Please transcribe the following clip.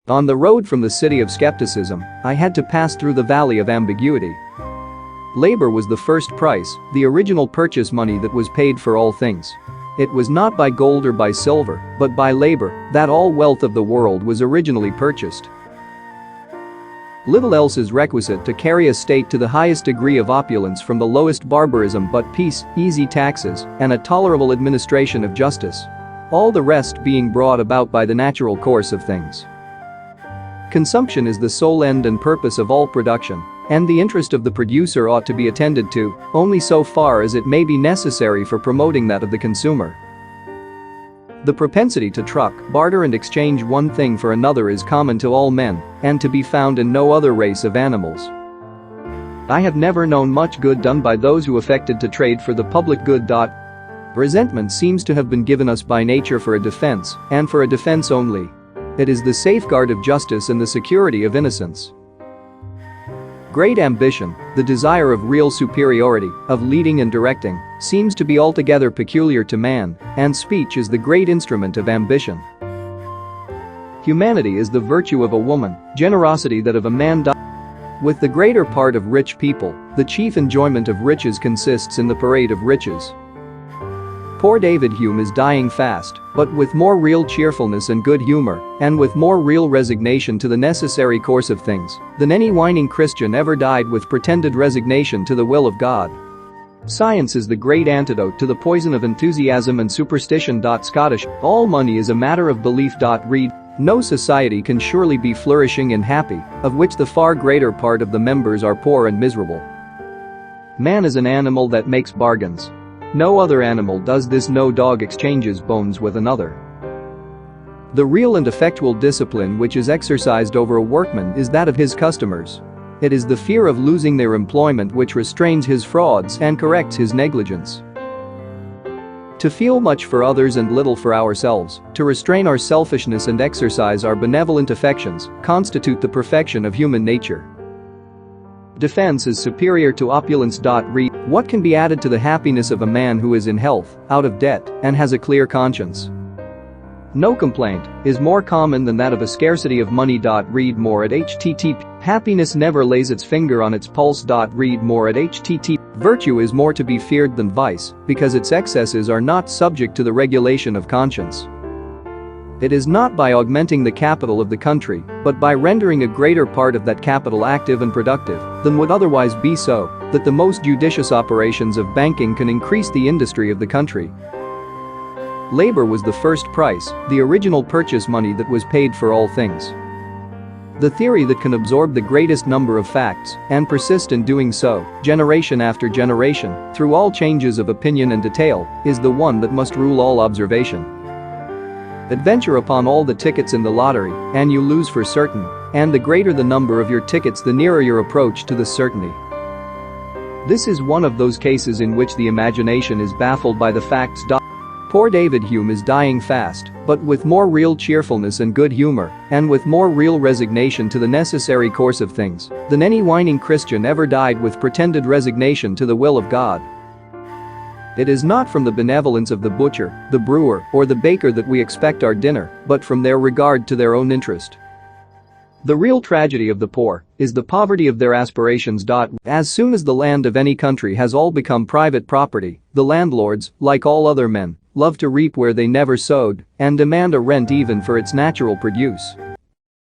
On the road from the city of skepticism, I had to pass through the valley of ambiguity. Labor was the first price, the original purchase money that was paid for all things. It was not by gold or by silver, but by labor, that all wealth of the world was originally purchased. Little else is requisite to carry a state to the highest degree of opulence from the lowest barbarism but peace, easy taxes, and a tolerable administration of justice. All the rest being brought about by the natural course of things. Consumption is the sole end and purpose of all production, and the interest of the producer ought to be attended to only so far as it may be necessary for promoting that of the consumer. The propensity to truck, barter and exchange one thing for another is common to all men and to be found in no other race of animals. I have never known much good done by those who affected to trade for the public good. Resentment seems to have been given us by nature for a defense, and for a defense only. It is the safeguard of justice and the security of innocence. Great ambition, the desire of real superiority, of leading and directing, seems to be altogether peculiar to man, and speech is the great instrument of ambition. Humanity is the virtue of a woman, generosity that of a man. With the greater part of rich people, the chief enjoyment of riches consists in the parade of riches. Poor David Hume is dying fast, but with more real cheerfulness and good humor, and with more real resignation to the necessary course of things, than any whining Christian ever died with pretended resignation to the will of God. Science is the great antidote to the poison of enthusiasm and superstition. Scottish, all money is a matter of belief. Read, no society can surely be flourishing and happy, of which the far greater part of the members are poor and miserable. Man is an animal that makes bargains. No other animal does this. No dog exchanges bones with another. The real and effectual discipline which is exercised over a workman is that of his customers. It is the fear of losing their employment which restrains his frauds and corrects his negligence. To feel much for others and little for ourselves, to restrain our selfishness and exercise our benevolent affections, constitute the perfection of human nature. Defense is superior to opulence. Read, what can be added to the happiness of a man who is in health, out of debt, and has a clear conscience? No complaint is more common than that of a scarcity of money. Read more at http. Happiness never lays its finger on its pulse. Read more at http. Virtue is more to be feared than vice, because its excesses are not subject to the regulation of conscience. It is not by augmenting the capital of the country, but by rendering a greater part of that capital active and productive than would otherwise be so, that the most judicious operations of banking can increase the industry of the country. Labor was the first price, the original purchase money that was paid for all things. The theory that can absorb the greatest number of facts and persist in doing so, generation after generation, through all changes of opinion and detail, is the one that must rule all observation. Adventure upon all the tickets in the lottery, and you lose for certain, and the greater the number of your tickets the nearer your approach to this certainty. This is one of those cases in which the imagination is baffled by the facts. Poor David Hume is dying fast, but with more real cheerfulness and good humor, and with more real resignation to the necessary course of things, than any whining Christian ever died with pretended resignation to the will of God. It is not from the benevolence of the butcher, the brewer, or the baker that we expect our dinner, but from their regard to their own interest. The real tragedy of the poor is the poverty of their aspirations. As soon as the land of any country has all become private property, the landlords, like all other men, love to reap where they never sowed and demand a rent even for its natural produce.